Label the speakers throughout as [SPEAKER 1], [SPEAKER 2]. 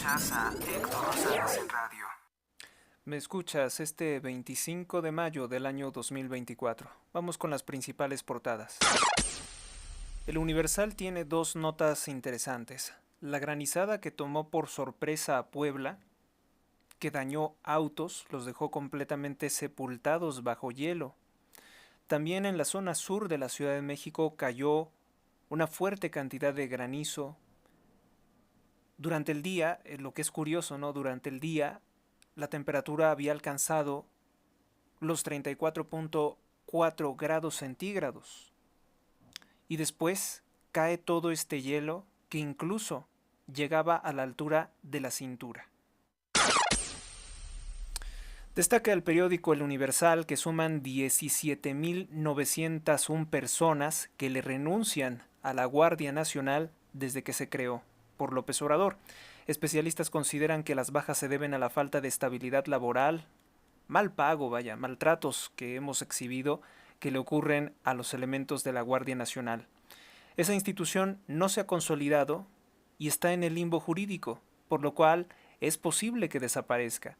[SPEAKER 1] Escuchas a Héctor Rosales en radio.
[SPEAKER 2] Me escuchas este 25 de mayo del año 2024. Vamos con las principales portadas. El Universal tiene dos notas interesantes. La granizada que tomó por sorpresa a Puebla, que dañó autos, los dejó completamente sepultados bajo hielo. También en la zona sur de la Ciudad de México cayó una fuerte cantidad de granizo. Durante el día, lo que es curioso, ¿no? Durante el día la temperatura había alcanzado los 34.4 grados centígrados. Y después cae todo este hielo que incluso llegaba a la altura de la cintura. Destaca el periódico El Universal que suman 17.901 personas que le renuncian a la Guardia Nacional desde que se creó por López Obrador. Especialistas consideran que las bajas se deben a la falta de estabilidad laboral, mal pago, maltratos que hemos exhibido que le ocurren a los elementos de la Guardia Nacional. Esa institución no se ha consolidado y está en el limbo jurídico, por lo cual es posible que desaparezca.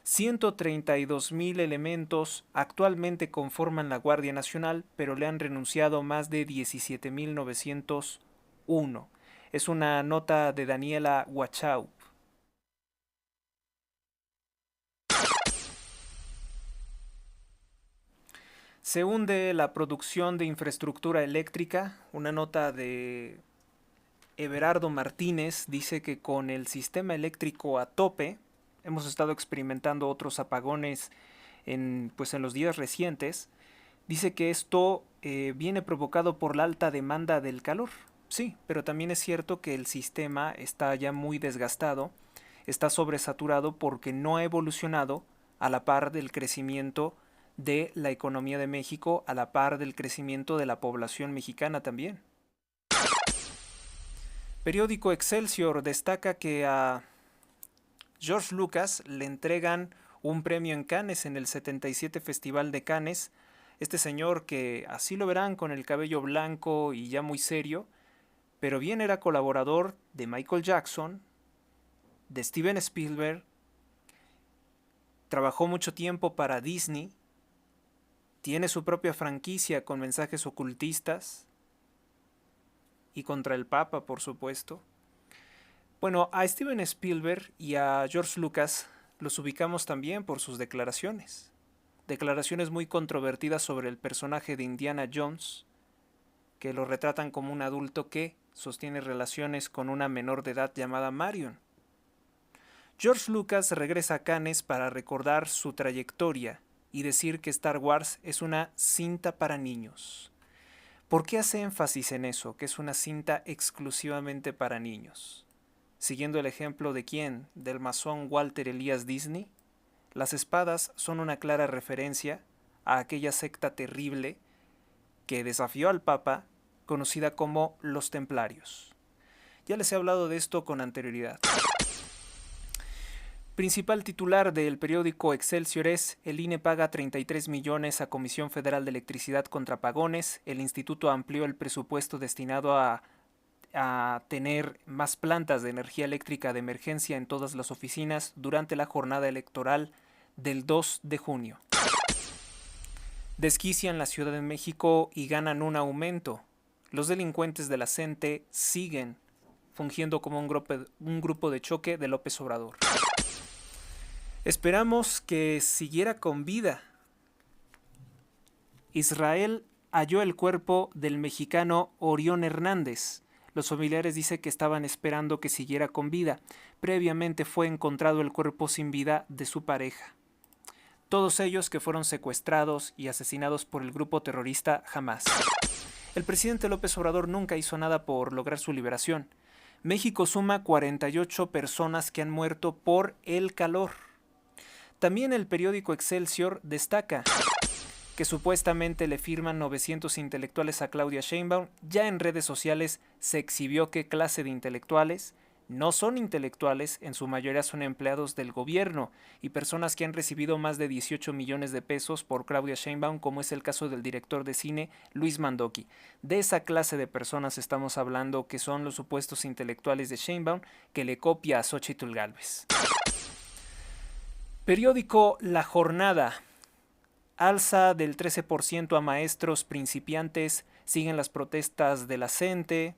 [SPEAKER 2] 132,000 elementos actualmente conforman la Guardia Nacional, pero le han renunciado más de 17.901. Es una nota de Daniela Wachau. Se hunde la producción de infraestructura eléctrica. Una nota de Everardo Martínez dice que con el sistema eléctrico a tope, hemos estado experimentando otros apagones en los días recientes. Dice que esto viene provocado por la alta demanda del calor. Sí, pero también es cierto que el sistema está ya muy desgastado, está sobresaturado porque no ha evolucionado a la par del crecimiento de la economía de México, a la par del crecimiento de la población mexicana también. Periódico Excelsior destaca que a George Lucas le entregan un premio en Cannes en el 77 Festival de Cannes. Este señor que así lo verán con el cabello blanco y ya muy serio, pero bien era colaborador de Michael Jackson, de Steven Spielberg, trabajó mucho tiempo para Disney, tiene su propia franquicia con mensajes ocultistas y contra el Papa, por supuesto. Bueno, a Steven Spielberg y a George Lucas los ubicamos también por sus declaraciones. Declaraciones muy controvertidas sobre el personaje de Indiana Jones, que lo retratan como un adulto que sostiene relaciones con una menor de edad llamada Marion. George Lucas regresa a Cannes para recordar su trayectoria y decir que Star Wars es una cinta para niños. ¿Por qué hace énfasis en eso, que es una cinta exclusivamente para niños? Siguiendo el ejemplo de quién, del masón Walter Elias Disney, las espadas son una clara referencia a aquella secta terrible que desafió al Papa, conocida como los Templarios. Ya les he hablado de esto con anterioridad. Principal titular del periódico Excelsior es: el INE paga 33 millones a Comisión Federal de Electricidad contra apagones. El instituto amplió el presupuesto destinado a tener más plantas de energía eléctrica de emergencia en todas las oficinas durante la jornada electoral del 2 de junio. Desquician la Ciudad de México y ganan un aumento. Los delincuentes de la CENTE siguen fungiendo como un grupo de choque de López Obrador. Esperamos que siguiera con vida. Israel halló el cuerpo del mexicano Orión Hernández. Los familiares dicen que estaban esperando que siguiera con vida. Previamente fue encontrado el cuerpo sin vida de su pareja. Todos ellos que fueron secuestrados y asesinados por el grupo terrorista Hamás. El presidente López Obrador nunca hizo nada por lograr su liberación. México suma 48 personas que han muerto por el calor. También el periódico Excelsior destaca que supuestamente le firman 900 intelectuales a Claudia Sheinbaum. Ya en redes sociales se exhibió qué clase de intelectuales. no son intelectuales, en su mayoría son empleados del gobierno y personas que han recibido más de 18 millones de pesos por Claudia Sheinbaum, como es el caso del director de cine Luis Mandoki. De esa clase de personas estamos hablando, que son los supuestos intelectuales de Sheinbaum, que le copia a Xóchitl Gálvez. Periódico La Jornada. Alza del 13% a maestros principiantes, siguen las protestas de la CENTE.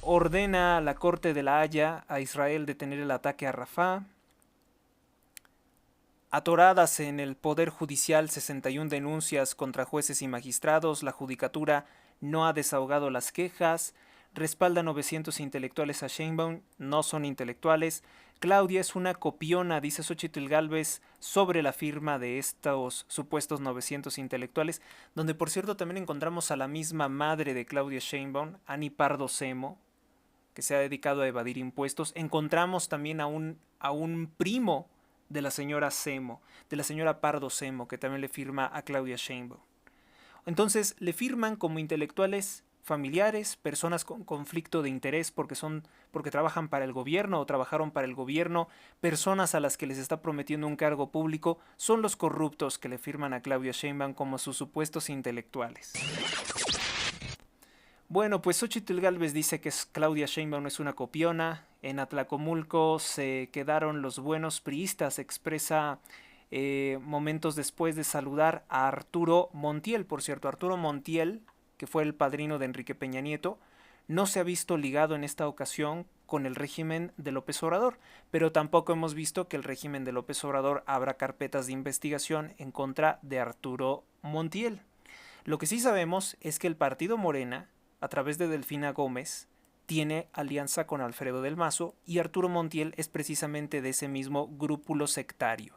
[SPEAKER 2] Ordena la Corte de la Haya a Israel detener el ataque a Rafah. Atoradas en el Poder Judicial 61 denuncias contra jueces y magistrados. La Judicatura no ha desahogado las quejas. Respalda 900 intelectuales a Sheinbaum. No son intelectuales. Claudia es una copiona, dice Xóchitl Gálvez, sobre la firma de estos supuestos 900 intelectuales, donde por cierto también encontramos a la misma madre de Claudia Sheinbaum, Ani Pardo Semo, que se ha dedicado a evadir impuestos. Encontramos también a un primo de la señora Semo, de la señora Pardo Semo, que también le firma a Claudia Sheinbaum. Entonces le firman como intelectuales familiares, personas con conflicto de interés porque trabajan para el gobierno o trabajaron para el gobierno, personas a las que les está prometiendo un cargo público, son los corruptos que le firman a Claudia Sheinbaum como sus supuestos intelectuales. Bueno, pues Xóchitl Gálvez dice que Claudia Sheinbaum es una copiona. En Atlacomulco se quedaron los buenos priistas, expresa momentos después de saludar a Arturo Montiel. Por cierto, Arturo Montiel, que fue el padrino de Enrique Peña Nieto, no se ha visto ligado en esta ocasión con el régimen de López Obrador, pero tampoco hemos visto que el régimen de López Obrador abra carpetas de investigación en contra de Arturo Montiel. Lo que sí sabemos es que el partido Morena, a través de Delfina Gómez, tiene alianza con Alfredo del Mazo y Arturo Montiel es precisamente de ese mismo grúpulo sectario.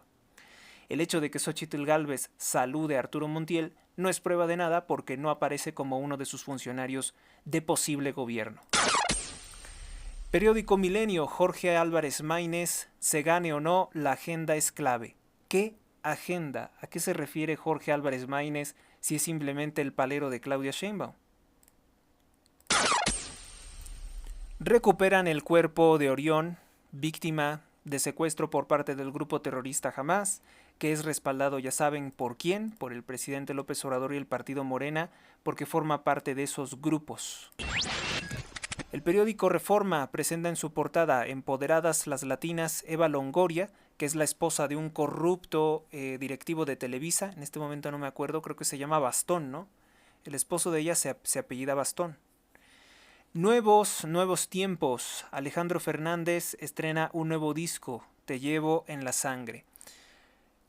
[SPEAKER 2] El hecho de que Xóchitl Gálvez salude a Arturo Montiel no es prueba de nada porque no aparece como uno de sus funcionarios de posible gobierno. Periódico Milenio, Jorge Álvarez Maínez, se gane o no, la agenda es clave. ¿Qué agenda? ¿A qué se refiere Jorge Álvarez Maínez si es simplemente el palero de Claudia Sheinbaum? Recuperan el cuerpo de Orión, víctima de secuestro por parte del grupo terrorista Hamás, que es respaldado, ya saben, ¿por quién? Por el presidente López Obrador y el partido Morena, porque forma parte de esos grupos. El periódico Reforma presenta en su portada empoderadas las latinas Eva Longoria, que es la esposa de un corrupto directivo de Televisa, en este momento no me acuerdo, creo que se llama Bastón, ¿no? El esposo de ella se apellida Bastón. Nuevos tiempos. Alejandro Fernández estrena un nuevo disco, Te llevo en la sangre.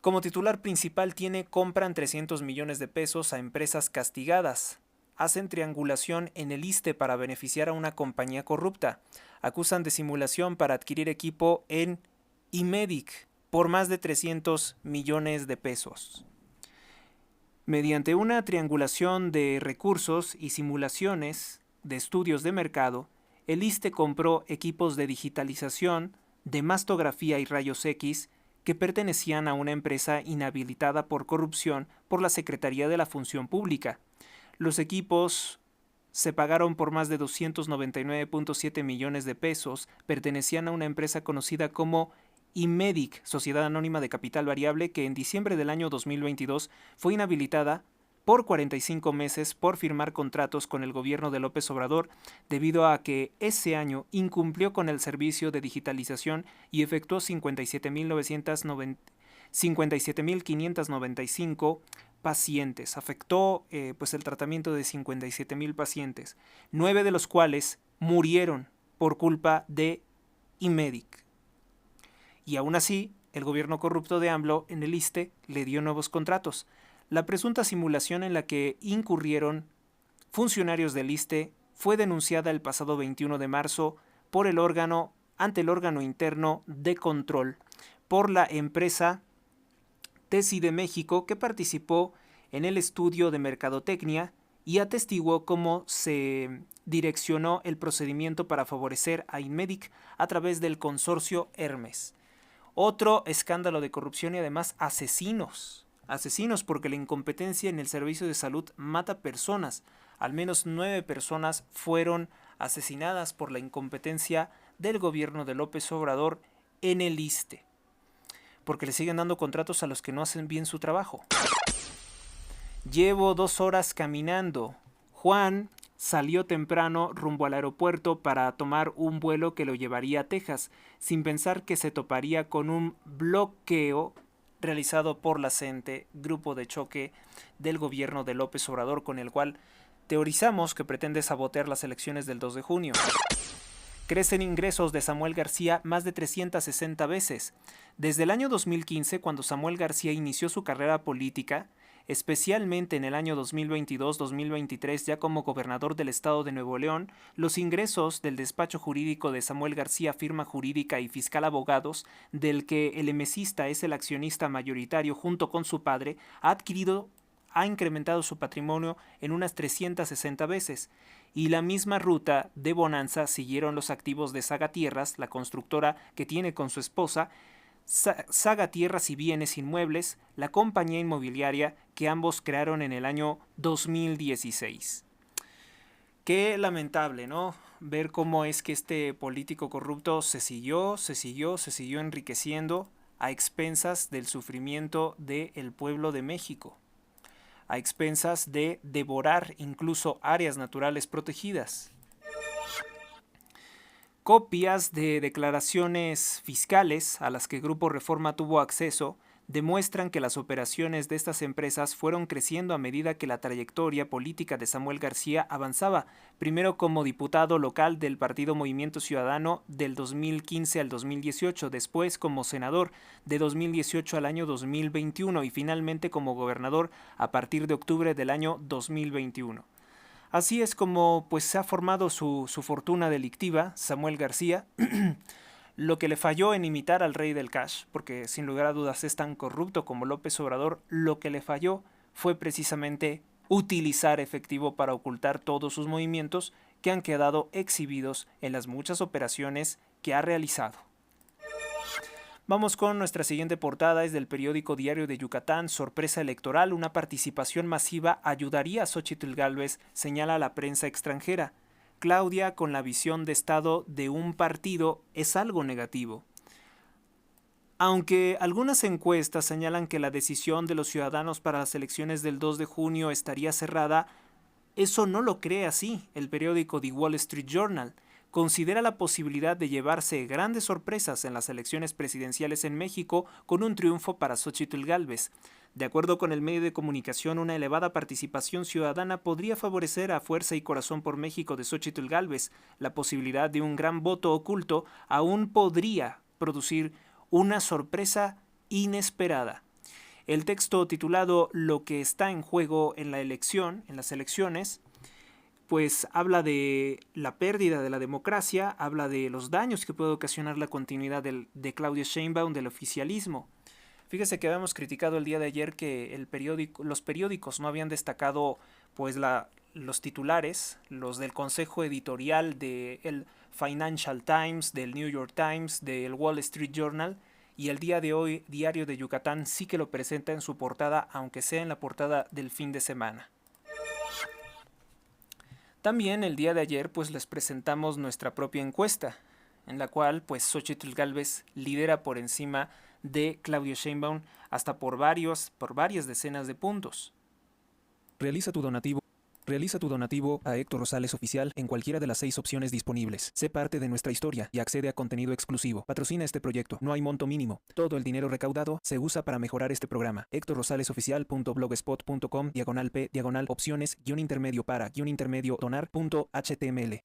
[SPEAKER 2] Como titular principal compran 300 millones de pesos a empresas castigadas. Hacen triangulación en el ISSSTE para beneficiar a una compañía corrupta. Acusan de simulación para adquirir equipo en Imedic por más de 300 millones de pesos. Mediante una triangulación de recursos y simulaciones de estudios de mercado, el ISSSTE compró equipos de digitalización, de mastografía y rayos X que pertenecían a una empresa inhabilitada por corrupción por la Secretaría de la Función Pública. Los equipos se pagaron por más de 299.7 millones de pesos, pertenecían a una empresa conocida como Imedic, Sociedad Anónima de Capital Variable, que en diciembre del año 2022 fue inhabilitada por 45 meses por firmar contratos con el gobierno de López Obrador debido a que ese año incumplió con el servicio de digitalización y efectuó 57.595 pacientes. Afectó el tratamiento de 57,000 pacientes, 9 de los cuales murieron por culpa de Imedic. Y aún así, el gobierno corrupto de AMLO en el ISSSTE le dio nuevos contratos. La presunta simulación en la que incurrieron funcionarios del ISSSTE fue denunciada el pasado 21 de marzo por ante el órgano interno de control por la empresa Tesi de México, que participó en el estudio de mercadotecnia y atestiguó cómo se direccionó el procedimiento para favorecer a Imedic a través del consorcio Hermes. Otro escándalo de corrupción y además asesinos porque la incompetencia en el servicio de salud mata personas. Al menos 9 personas fueron asesinadas por la incompetencia del gobierno de López Obrador en el ISSSTE, porque le siguen dando contratos a los que no hacen bien su trabajo. Llevo 2 horas caminando. Juan salió temprano rumbo al aeropuerto para tomar un vuelo que lo llevaría a Texas, sin pensar que se toparía con un bloqueo realizado por la CENTE, grupo de choque del gobierno de López Obrador, con el cual teorizamos que pretende sabotear las elecciones del 2 de junio. Crecen ingresos de Samuel García más de 360 veces. Desde el año 2015, cuando Samuel García inició su carrera política, especialmente en el año 2022-2023, ya como gobernador del estado de Nuevo León, los ingresos del despacho jurídico de Samuel García, firma jurídica y fiscal abogados, del que el emesista es el accionista mayoritario junto con su padre, ha incrementado su patrimonio en unas 360 veces. Y la misma ruta de bonanza siguieron los activos de Saga Tierras, la constructora que tiene con su esposa, Saga Tierras y Bienes Inmuebles, la compañía inmobiliaria que ambos crearon en el año 2016. Qué lamentable, ¿no? Ver cómo es que este político corrupto se siguió enriqueciendo a expensas del sufrimiento del pueblo de México, a expensas de devorar incluso áreas naturales protegidas. Copias de declaraciones fiscales a las que Grupo Reforma tuvo acceso demuestran que las operaciones de estas empresas fueron creciendo a medida que la trayectoria política de Samuel García avanzaba, primero como diputado local del Partido Movimiento Ciudadano del 2015 al 2018, después como senador de 2018 al año 2021 y finalmente como gobernador a partir de octubre del año 2021. Así es como pues se ha formado su fortuna delictiva, Samuel García, lo que le falló en imitar al rey del cash, porque sin lugar a dudas es tan corrupto como López Obrador, lo que le falló fue precisamente utilizar efectivo para ocultar todos sus movimientos que han quedado exhibidos en las muchas operaciones que ha realizado. Vamos con nuestra siguiente portada, es del periódico Diario de Yucatán. Sorpresa electoral, una participación masiva ayudaría a Xóchitl Gálvez, señala la prensa extranjera. Claudia, con la visión de Estado de un partido, es algo negativo. Aunque algunas encuestas señalan que la decisión de los ciudadanos para las elecciones del 2 de junio estaría cerrada, eso no lo cree así el periódico The Wall Street Journal. Considera la posibilidad de llevarse grandes sorpresas en las elecciones presidenciales en México con un triunfo para Xóchitl Gálvez. De acuerdo con el medio de comunicación, una elevada participación ciudadana podría favorecer a Fuerza y Corazón por México de Xóchitl Gálvez. La posibilidad de un gran voto oculto aún podría producir una sorpresa inesperada. El texto titulado Lo que está en juego en la elección, en las elecciones, pues habla de la pérdida de la democracia, habla de los daños que puede ocasionar la continuidad de Claudia Sheinbaum, del oficialismo. Fíjese que habíamos criticado el día de ayer que los periódicos no habían destacado pues los titulares, los del consejo editorial del Financial Times, del New York Times, del Wall Street Journal, y el día de hoy Diario de Yucatán sí que lo presenta en su portada, aunque sea en la portada del fin de semana. También el día de ayer pues les presentamos nuestra propia encuesta, en la cual pues Xóchitl Gálvez lidera por encima de Claudia Sheinbaum hasta por varias decenas de puntos.
[SPEAKER 3] Realiza tu donativo a Héctor Rosales Oficial en cualquiera de las 6 opciones disponibles. Sé parte de nuestra historia y accede a contenido exclusivo. Patrocina este proyecto. No hay monto mínimo. Todo el dinero recaudado se usa para mejorar este programa. HéctorRosalesOficial.blogspot.com/p/opciones _intermedio para _intermedio donar.html.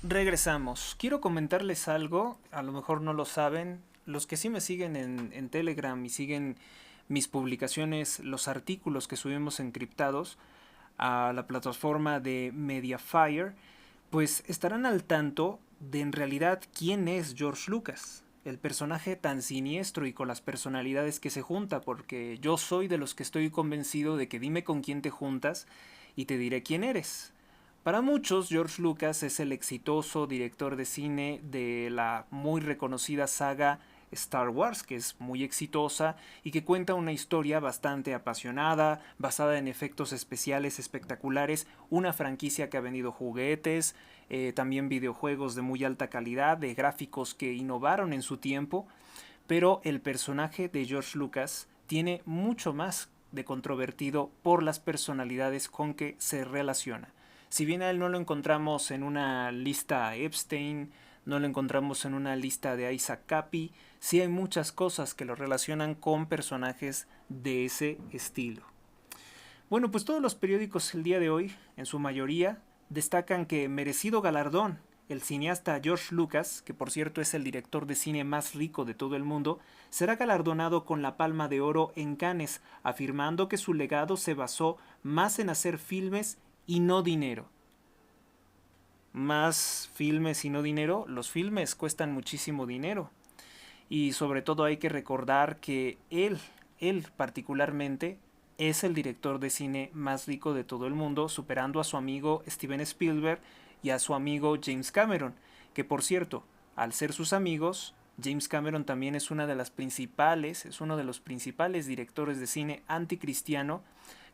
[SPEAKER 2] Regresamos. Quiero comentarles algo, a lo mejor no lo saben, los que sí me siguen en Telegram y siguen mis publicaciones, los artículos que subimos encriptados a la plataforma de Mediafire, pues estarán al tanto de en realidad quién es George Lucas, el personaje tan siniestro y con las personalidades que se junta, porque yo soy de los que estoy convencido de que dime con quién te juntas y te diré quién eres. Para muchos, George Lucas es el exitoso director de cine de la muy reconocida saga Star Wars, que es muy exitosa y que cuenta una historia bastante apasionada, basada en efectos especiales espectaculares, una franquicia que ha vendido juguetes, también videojuegos de muy alta calidad, de gráficos que innovaron en su tiempo, pero el personaje de George Lucas tiene mucho más de controvertido por las personalidades con que se relaciona. Si bien a él no lo encontramos en una lista Epstein, no lo encontramos en una lista de Isaac Capi, sí hay muchas cosas que lo relacionan con personajes de ese estilo. Bueno, pues todos los periódicos el día de hoy, en su mayoría, destacan que merecido galardón, el cineasta George Lucas, que por cierto es el director de cine más rico de todo el mundo, será galardonado con la Palma de Oro en Cannes, afirmando que su legado se basó más en hacer filmes y no dinero. Más filmes y no dinero, los filmes cuestan muchísimo dinero. Y sobre todo hay que recordar que él particularmente, es el director de cine más rico de todo el mundo, superando a su amigo Steven Spielberg y a su amigo James Cameron, que por cierto, al ser sus amigos, James Cameron también es uno de los principales directores de cine anticristiano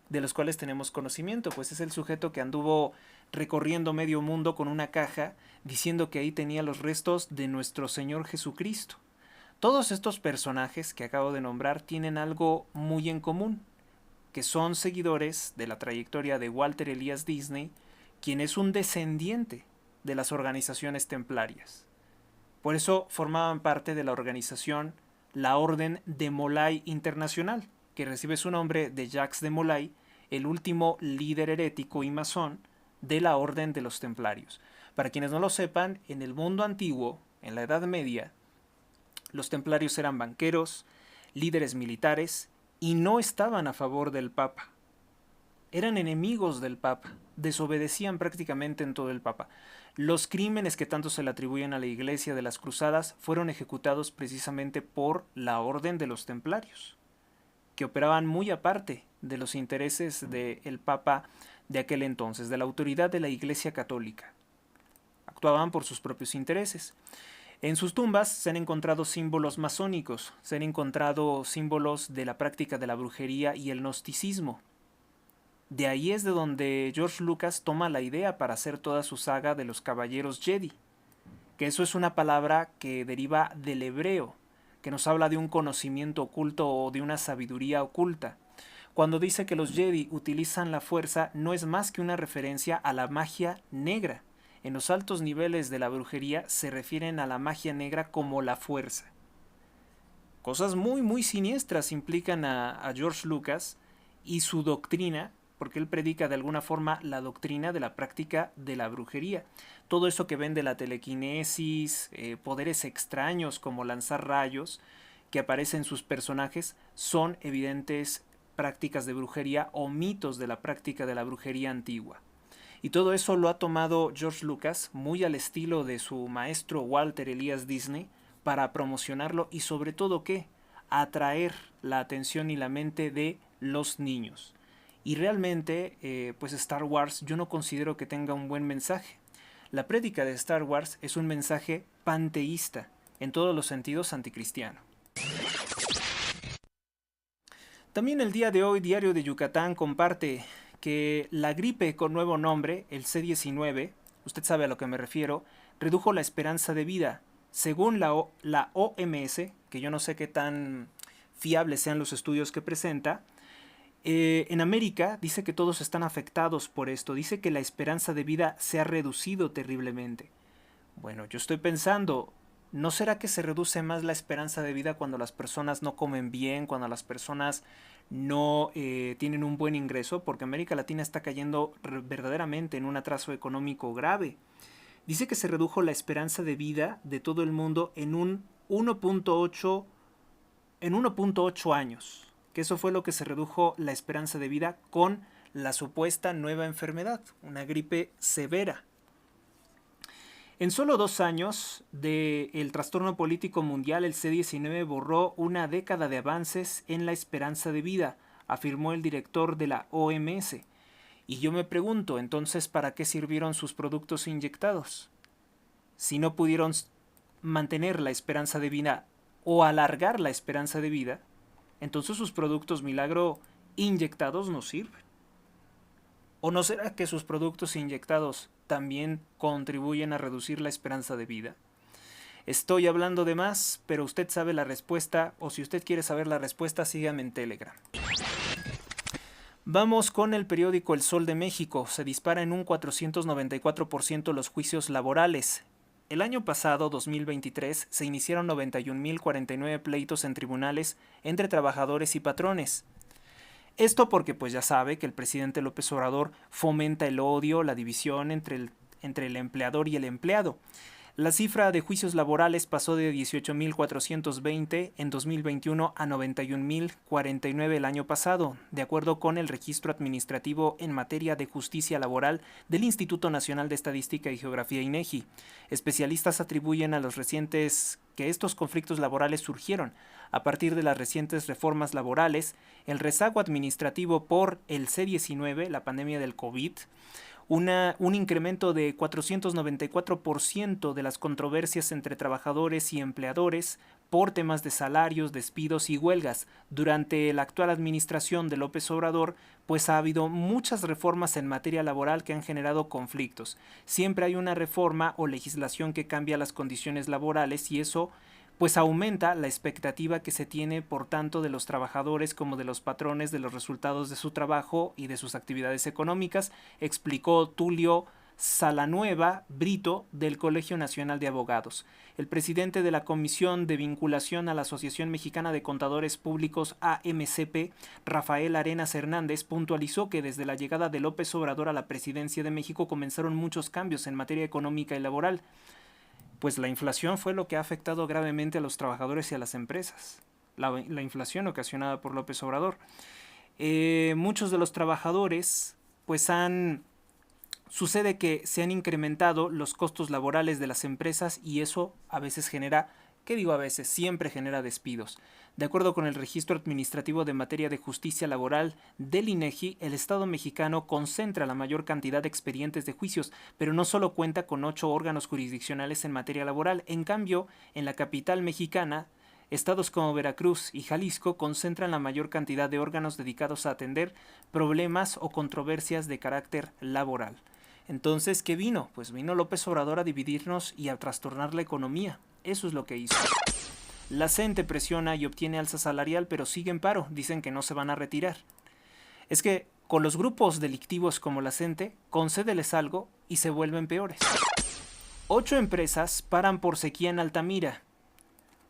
[SPEAKER 2] de los cuales tenemos conocimiento, pues es el sujeto que anduvo recorriendo medio mundo con una caja diciendo que ahí tenía los restos de nuestro Señor Jesucristo. Todos estos personajes que acabo de nombrar tienen algo muy en común, que son seguidores de la trayectoria de Walter Elias Disney, quien es un descendiente de las organizaciones templarias. Por eso formaban parte de la organización la Orden de Molay Internacional, que recibe su nombre de Jacques de Molay, el último líder herético y masón de la Orden de los Templarios. Para quienes no lo sepan, en el mundo antiguo, en la Edad Media, los templarios eran banqueros, líderes militares y no estaban a favor del Papa. Eran enemigos del Papa, desobedecían prácticamente en todo el Papa. Los crímenes que tanto se le atribuyen a la Iglesia de las Cruzadas fueron ejecutados precisamente por la Orden de los Templarios, que operaban muy aparte de los intereses del Papa de aquel entonces, de la autoridad de la Iglesia Católica. Actuaban por sus propios intereses. En sus tumbas se han encontrado símbolos masónicos, se han encontrado símbolos de la práctica de la brujería y el gnosticismo. De ahí es de donde George Lucas toma la idea para hacer toda su saga de los Caballeros Jedi, que eso es una palabra que deriva del hebreo, que nos habla de un conocimiento oculto o de una sabiduría oculta. Cuando dice que los Jedi utilizan la fuerza, no es más que una referencia a la magia negra. En los altos niveles de la brujería se refieren a la magia negra como la fuerza. Cosas muy muy siniestras implican a George Lucas y su doctrina, porque él predica de alguna forma la doctrina de la práctica de la brujería. Todo eso que ven de la telequinesis, poderes extraños como lanzar rayos que aparecen en sus personajes, son evidentes prácticas de brujería o mitos de la práctica de la brujería antigua. Y todo eso lo ha tomado George Lucas muy al estilo de su maestro Walter Elias Disney para promocionarlo y sobre todo ¿qué? Atraer la atención y la mente de los niños. Y realmente, pues Star Wars yo no considero que tenga un buen mensaje. La prédica de Star Wars es un mensaje panteísta, en todos los sentidos anticristiano. También el día de hoy, Diario de Yucatán comparte que la gripe con nuevo nombre, el C-19, usted sabe a lo que me refiero, redujo la esperanza de vida. Según la OMS, que yo no sé qué tan fiables sean los estudios que presenta, en América dice que todos están afectados por esto, dice que la esperanza de vida se ha reducido terriblemente. Bueno, yo estoy pensando, ¿no será que se reduce más la esperanza de vida cuando las personas no comen bien, cuando las personas no tienen un buen ingreso? Porque América Latina está cayendo verdaderamente en un atraso económico grave. Dice que se redujo la esperanza de vida de todo el mundo en un 1.8 años. Que eso fue lo que se redujo la esperanza de vida con la supuesta nueva enfermedad, una gripe severa. En solo 2 años del trastorno político mundial, el C-19 borró una década de avances en la esperanza de vida, afirmó el director de la OMS. Y yo me pregunto, entonces, ¿para qué sirvieron sus productos inyectados? Si no pudieron mantener la esperanza de vida o alargar la esperanza de vida, entonces sus productos milagro inyectados no sirven. ¿O no será que sus productos inyectados también contribuyen a reducir la esperanza de vida? Estoy hablando de más, pero usted sabe la respuesta, o si usted quiere saber la respuesta, sígame en Telegram. Vamos con el periódico El Sol de México. Se dispara en un 494% los juicios laborales. El año pasado, 2023, se iniciaron 91.049 pleitos en tribunales entre trabajadores y patrones. Esto porque pues ya sabe que el presidente López Obrador fomenta el odio, la división entre el empleador y el empleado. La cifra de juicios laborales pasó de 18.420 en 2021 a 91.049 el año pasado, de acuerdo con el Registro Administrativo en Materia de Justicia Laboral del Instituto Nacional de Estadística y Geografía INEGI. Especialistas atribuyen a los recientes que estos conflictos laborales surgieron a partir de las recientes reformas laborales, el rezago administrativo por el C-19, la pandemia del COVID, un incremento de 494% de las controversias entre trabajadores y empleadores por temas de salarios, despidos y huelgas. Durante la actual administración de López Obrador, pues ha habido muchas reformas en materia laboral que han generado conflictos. Siempre hay una reforma o legislación que cambia las condiciones laborales y eso pues aumenta la expectativa que se tiene por tanto de los trabajadores como de los patrones de los resultados de su trabajo y de sus actividades económicas, explicó Tulio Salanueva Brito del Colegio Nacional de Abogados. El presidente de la Comisión de Vinculación a la Asociación Mexicana de Contadores Públicos AMCP, Rafael Arenas Hernández, puntualizó que desde la llegada de López Obrador a la presidencia de México comenzaron muchos cambios en materia económica y laboral. Pues la inflación fue lo que ha afectado gravemente a los trabajadores y a las empresas. La inflación ocasionada por López Obrador. Muchos de los trabajadores, pues sucede que se han incrementado los costos laborales de las empresas y eso a veces genera, ¿qué digo a veces? Siempre genera despidos. De acuerdo con el Registro Administrativo de Materia de Justicia Laboral del INEGI, el Estado mexicano concentra la mayor cantidad de expedientes de juicios, pero no solo cuenta con 8 órganos jurisdiccionales en materia laboral. En cambio, en la capital mexicana, estados como Veracruz y Jalisco concentran la mayor cantidad de órganos dedicados a atender problemas o controversias de carácter laboral. Entonces, ¿qué vino? Pues vino López Obrador a dividirnos y a trastornar la economía. Eso es lo que hizo. La CENTE presiona y obtiene alza salarial, pero sigue en paro. Dicen que no se van a retirar. Es que con los grupos delictivos como la CENTE, concédeles algo y se vuelven peores. 8 empresas paran por sequía en Altamira.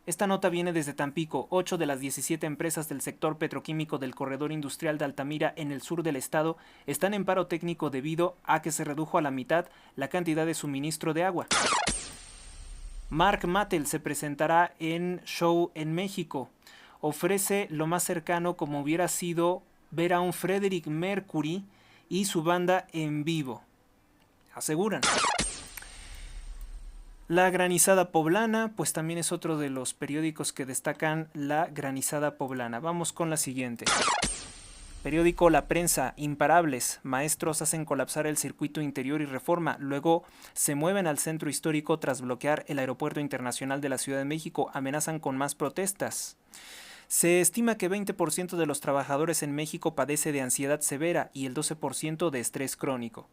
[SPEAKER 2] Esta nota viene desde Tampico. 8 de las 17 empresas del sector petroquímico del corredor industrial de Altamira en el sur del estado están en paro técnico debido a que se redujo a la mitad la cantidad de suministro de agua. Mark Mattel se presentará en show en México. Ofrece lo más cercano como hubiera sido ver a un Freddie Mercury y su banda en vivo. Aseguran. La Granizada Poblana, pues también es otro de los periódicos que destacan la Granizada Poblana. Vamos con la siguiente. Periódico La Prensa, imparables, maestros hacen colapsar el circuito interior y Reforma, luego se mueven al centro histórico tras bloquear el aeropuerto internacional de la Ciudad de México, amenazan con más protestas. Se estima que 20% de los trabajadores en México padece de ansiedad severa y el 12% de estrés crónico.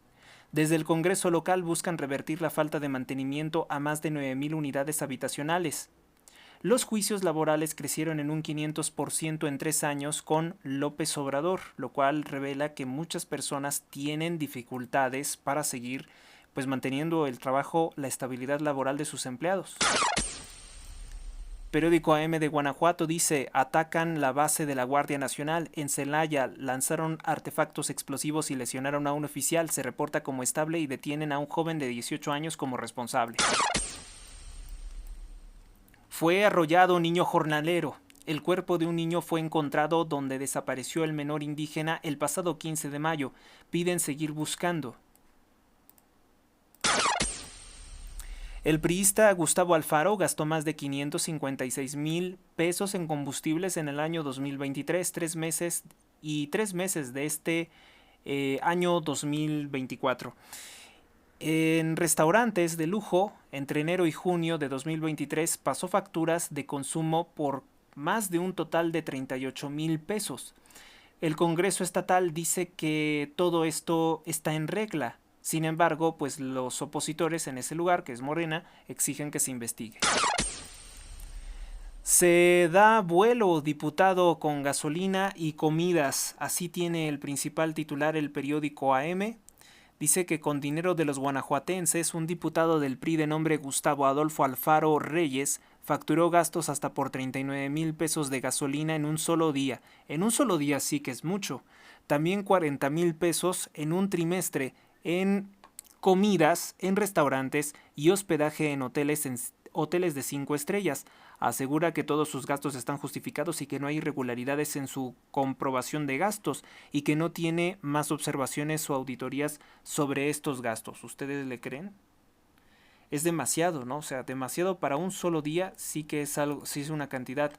[SPEAKER 2] Desde el Congreso local buscan revertir la falta de mantenimiento a más de 9,000 unidades habitacionales. Los juicios laborales crecieron en un 500% en 3 años con López Obrador, lo cual revela que muchas personas tienen dificultades para seguir pues manteniendo el trabajo, la estabilidad laboral de sus empleados. Periódico AM de Guanajuato dice, atacan la base de la Guardia Nacional. En Celaya lanzaron artefactos explosivos y lesionaron a un oficial. Se reporta como estable y detienen a un joven de 18 años como responsable. Fue arrollado niño jornalero. El cuerpo de un niño fue encontrado donde desapareció el menor indígena el pasado 15 de mayo. Piden seguir buscando. El priista Gustavo Alfaro gastó más de 556,000 pesos en combustibles en el año 2023, 3 meses de este año 2024. En restaurantes de lujo, entre enero y junio de 2023 pasó facturas de consumo por más de un total de 38,000 pesos. El Congreso Estatal dice que todo esto está en regla. Sin embargo, pues los opositores en ese lugar, que es Morena, exigen que se investigue. Se da vuelo diputado con gasolina y comidas. Así tiene el principal titular el periódico AM. Dice que con dinero de los guanajuatenses, un diputado del PRI de nombre Gustavo Adolfo Alfaro Reyes facturó gastos hasta por 39,000 pesos de gasolina en un solo día. En un solo día sí que es mucho. También 40,000 pesos en un trimestre en comidas, en restaurantes y hospedaje en hoteles de 5 estrellas. Asegura que todos sus gastos están justificados y que no hay irregularidades en su comprobación de gastos y que no tiene más observaciones o auditorías sobre estos gastos. ¿Ustedes le creen? Es demasiado, ¿no? O sea, demasiado para un solo día, sí que es algo, sí es una cantidad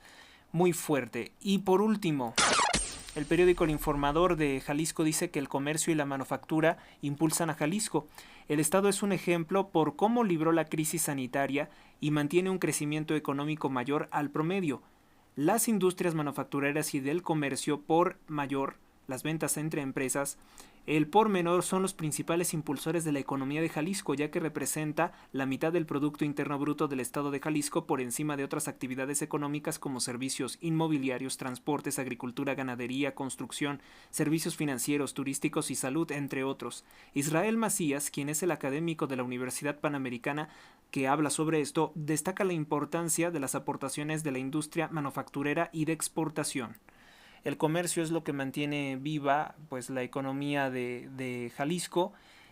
[SPEAKER 2] muy fuerte. Y por último, el periódico El Informador de Jalisco dice que el comercio y la manufactura impulsan a Jalisco. El estado es un ejemplo por cómo libró la crisis sanitaria y mantiene un crecimiento económico mayor al promedio. Las industrias manufactureras y del comercio por mayor, las ventas entre empresas, el por menor son los principales impulsores de la economía de Jalisco, ya que representa la mitad del Producto Interno Bruto del estado de Jalisco por encima de otras actividades económicas como servicios inmobiliarios, transportes, agricultura, ganadería, construcción, servicios financieros, turísticos y salud, entre otros. Israel Macías, quien es el académico de la Universidad Panamericana que habla sobre esto, destaca la importancia de las aportaciones de la industria manufacturera y de exportación. El comercio es lo que mantiene viva pues la economía de Jalisco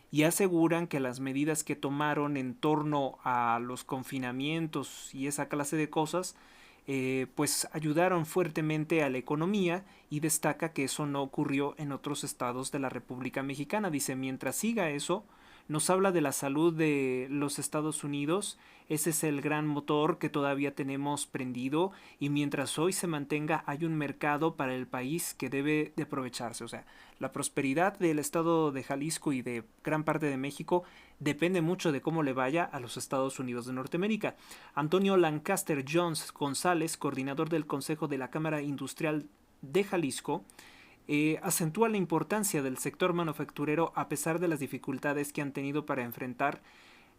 [SPEAKER 2] y aseguran que las medidas que tomaron en torno a los confinamientos y esa clase de cosas pues ayudaron fuertemente a la economía y destaca que eso no ocurrió en otros estados de la República Mexicana. Dice, mientras siga eso, nos habla de la salud de los Estados Unidos. Ese es el gran motor que todavía tenemos prendido y mientras hoy se mantenga hay un mercado para el país que debe de aprovecharse. O sea, la prosperidad del estado de Jalisco y de gran parte de México depende mucho de cómo le vaya a los Estados Unidos de Norteamérica. Antonio Lancaster Jones González, coordinador del Consejo de la Cámara Industrial de Jalisco, acentúa la importancia del sector manufacturero a pesar de las dificultades que han tenido para enfrentar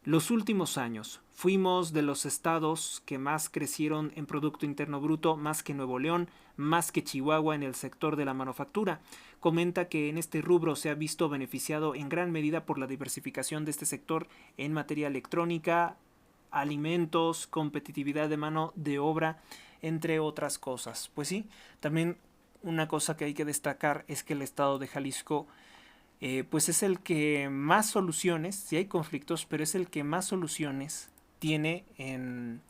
[SPEAKER 2] los últimos años. Fuimos de los estados que más crecieron en Producto Interno Bruto, más que Nuevo León, más que Chihuahua en el sector de la manufactura. Comenta que en este rubro se ha visto beneficiado en gran medida por la diversificación de este sector en materia electrónica, alimentos, competitividad de mano de obra, entre otras cosas. Pues sí, también una cosa que hay que destacar es que el estado de Jalisco pues es el que más soluciones, sí hay conflictos, pero es el que más soluciones tiene en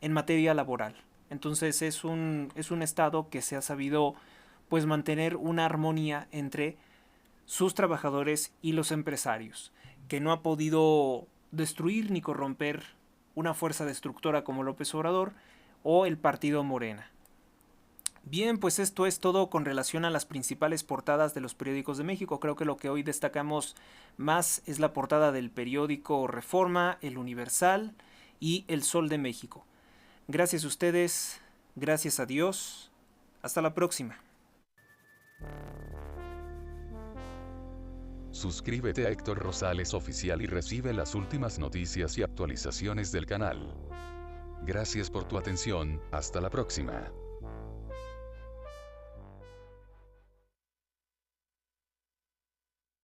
[SPEAKER 2] materia laboral. Entonces es un estado que se ha sabido pues mantener una armonía entre sus trabajadores y los empresarios, que no ha podido destruir ni corromper una fuerza destructora como López Obrador o el partido Morena. Bien, pues esto es todo con relación a las principales portadas de los periódicos de México. Creo que lo que hoy destacamos más es la portada del periódico Reforma, El Universal y El Sol de México. Gracias a ustedes, gracias a Dios. Hasta la próxima.
[SPEAKER 4] Suscríbete a Héctor Rosales Oficial y recibe las últimas noticias y actualizaciones del canal. Gracias por tu atención, hasta la próxima.